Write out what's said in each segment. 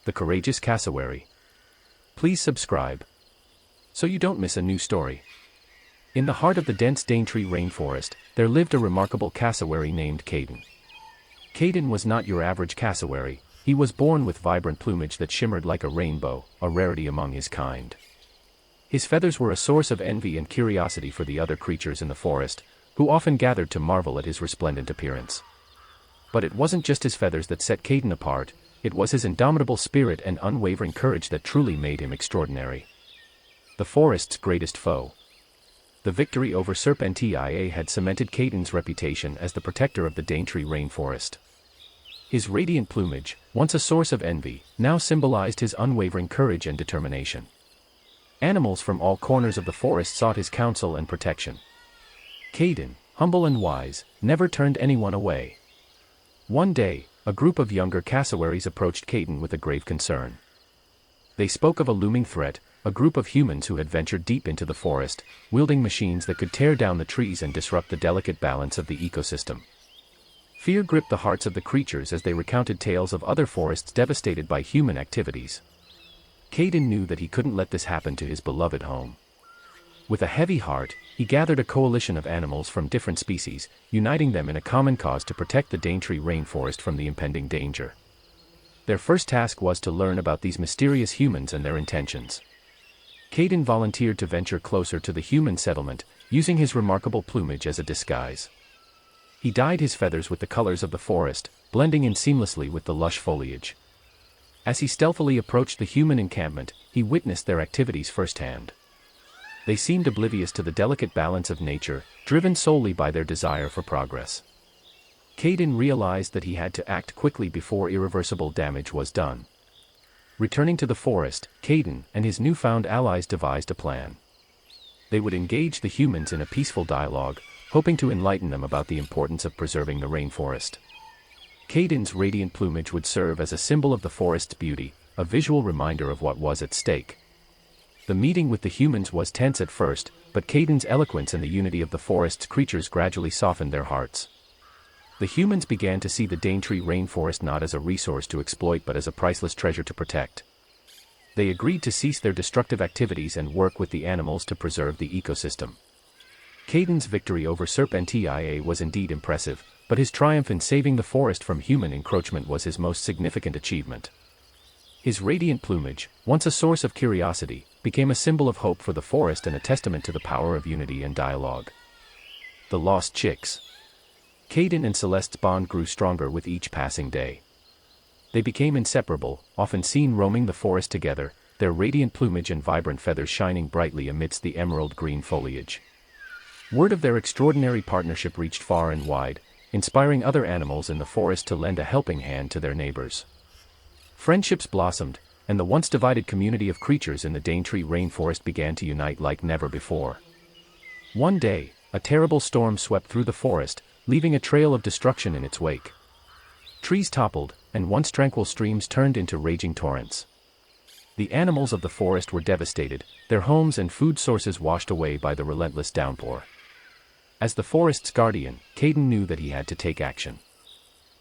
the Courageous Cassowary. Please subscribe so you don't miss a new story. In the heart of the dense Daintree Rainforest, there lived a remarkable cassowary named Caden. Caden was not your average cassowary. He was born with vibrant plumage that shimmered like a rainbow, a rarity among his kind. His feathers were a source of envy and curiosity for the other creatures in the forest, who often gathered to marvel at his resplendent appearance. But it wasn't just his feathers that set Caden apart, it was his indomitable spirit and unwavering courage that truly made him extraordinary. The forest's greatest foe. The victory over Serpentia had cemented Caden's reputation as the protector of the Daintree Rainforest. His radiant plumage, once a source of envy, now symbolized his unwavering courage and determination. Animals from all corners of the forest sought his counsel and protection. Caden, humble and wise, never turned anyone away. One day, a group of younger cassowaries approached Caden with a grave concern. They spoke of a looming threat, a group of humans who had ventured deep into the forest, wielding machines that could tear down the trees and disrupt the delicate balance of the ecosystem. Fear gripped the hearts of the creatures as they recounted tales of other forests devastated by human activities. Caden knew that he couldn't let this happen to his beloved home. With a heavy heart, he gathered a coalition of animals from different species, uniting them in a common cause to protect the Daintree Rainforest from the impending danger. Their first task was to learn about these mysterious humans and their intentions. Caden volunteered to venture closer to the human settlement, using his remarkable plumage as a disguise. He dyed his feathers with the colors of the forest, blending in seamlessly with the lush foliage. As he stealthily approached the human encampment, he witnessed their activities firsthand. They seemed oblivious to the delicate balance of nature, driven solely by their desire for progress. Caden realized that he had to act quickly before irreversible damage was done. Returning to the forest, Caden and his newfound allies devised a plan. They would engage the humans in a peaceful dialogue, hoping to enlighten them about the importance of preserving the rainforest. Caden's radiant plumage would serve as a symbol of the forest's beauty, a visual reminder of what was at stake. The meeting with the humans was tense at first, but Caden's eloquence and the unity of the forest's creatures gradually softened their hearts. The humans began to see the Daintree Rainforest not as a resource to exploit but as a priceless treasure to protect. They agreed to cease their destructive activities and work with the animals to preserve the ecosystem. Caden's victory over Serpentia was indeed impressive, but his triumph in saving the forest from human encroachment was his most significant achievement. His radiant plumage, once a source of curiosity, became a symbol of hope for the forest and a testament to the power of unity and dialogue. The Lost Chicks. Caden and Celeste's bond grew stronger with each passing day. They became inseparable, often seen roaming the forest together, their radiant plumage and vibrant feathers shining brightly amidst the emerald-green foliage. Word of their extraordinary partnership reached far and wide, inspiring other animals in the forest to lend a helping hand to their neighbors. Friendships blossomed, and the once divided community of creatures in the Daintree Rainforest began to unite like never before. One day, a terrible storm swept through the forest, leaving a trail of destruction in its wake. Trees toppled, and once tranquil streams turned into raging torrents. The animals of the forest were devastated, their homes and food sources washed away by the relentless downpour. As the forest's guardian, Caden knew that he had to take action.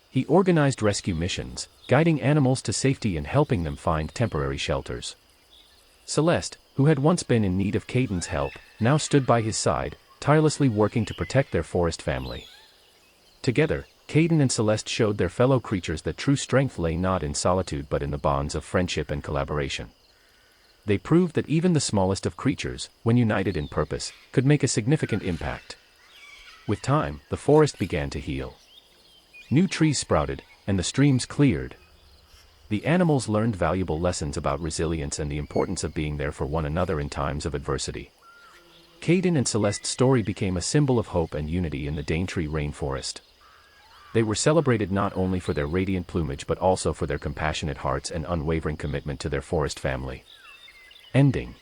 He organized rescue missions, guiding animals to safety and helping them find temporary shelters. Celeste, who had once been in need of Caden's help, now stood by his side, tirelessly working to protect their forest family. Together, Caden and Celeste showed their fellow creatures that true strength lay not in solitude but in the bonds of friendship and collaboration. They proved that even the smallest of creatures, when united in purpose, could make a significant impact. With time, the forest began to heal. New trees sprouted, and the streams cleared. The animals learned valuable lessons about resilience and the importance of being there for one another in times of adversity. Caden and Celeste's story became a symbol of hope and unity in the Daintree Rainforest. They were celebrated not only for their radiant plumage but also for their compassionate hearts and unwavering commitment to their forest family. Ending.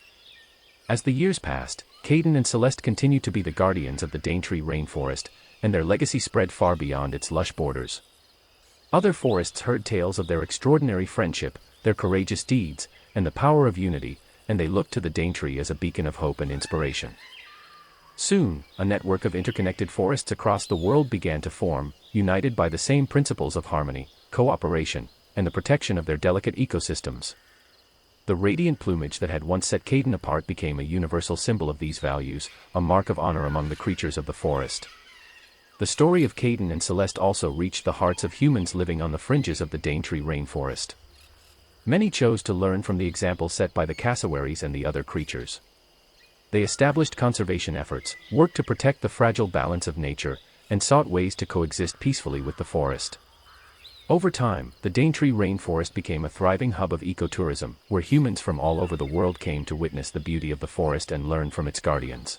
As the years passed, Caden and Celeste continued to be the guardians of the Daintree Rainforest, and their legacy spread far beyond its lush borders. Other forests heard tales of their extraordinary friendship, their courageous deeds, and the power of unity, and they looked to the Daintree as a beacon of hope and inspiration. Soon, a network of interconnected forests across the world began to form, united by the same principles of harmony, cooperation, and the protection of their delicate ecosystems. The radiant plumage that had once set Caden apart became a universal symbol of these values, a mark of honor among the creatures of the forest. The story of Caden and Celeste also reached the hearts of humans living on the fringes of the Daintree Rainforest. Many chose to learn from the example set by the cassowaries and the other creatures. They established conservation efforts, worked to protect the fragile balance of nature, and sought ways to coexist peacefully with the forest. Over time, the Daintree Rainforest became a thriving hub of ecotourism, where humans from all over the world came to witness the beauty of the forest and learn from its guardians.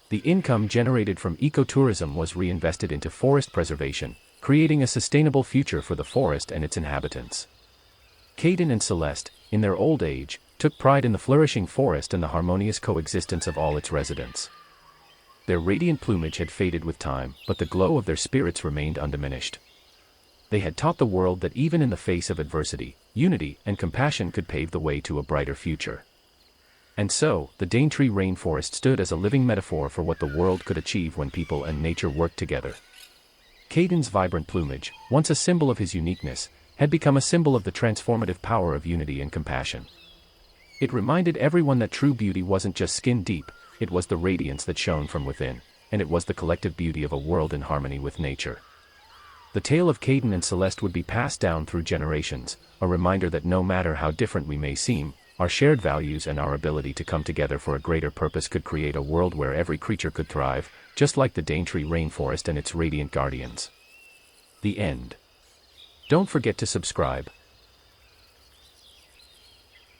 The income generated from ecotourism was reinvested into forest preservation, creating a sustainable future for the forest and its inhabitants. Caden and Celeste, in their old age, took pride in the flourishing forest and the harmonious coexistence of all its residents. Their radiant plumage had faded with time, but the glow of their spirits remained undiminished. They had taught the world that even in the face of adversity, unity and compassion could pave the way to a brighter future. And so, the Daintree Rainforest stood as a living metaphor for what the world could achieve when people and nature worked together. Caden's vibrant plumage, once a symbol of his uniqueness, had become a symbol of the transformative power of unity and compassion. It reminded everyone that true beauty wasn't just skin deep, it was the radiance that shone from within, and it was the collective beauty of a world in harmony with nature. The tale of Caden and Celeste would be passed down through generations, a reminder that no matter how different we may seem, our shared values and our ability to come together for a greater purpose could create a world where every creature could thrive, just like the Daintree Rainforest and its radiant guardians. The end. Don't forget to subscribe,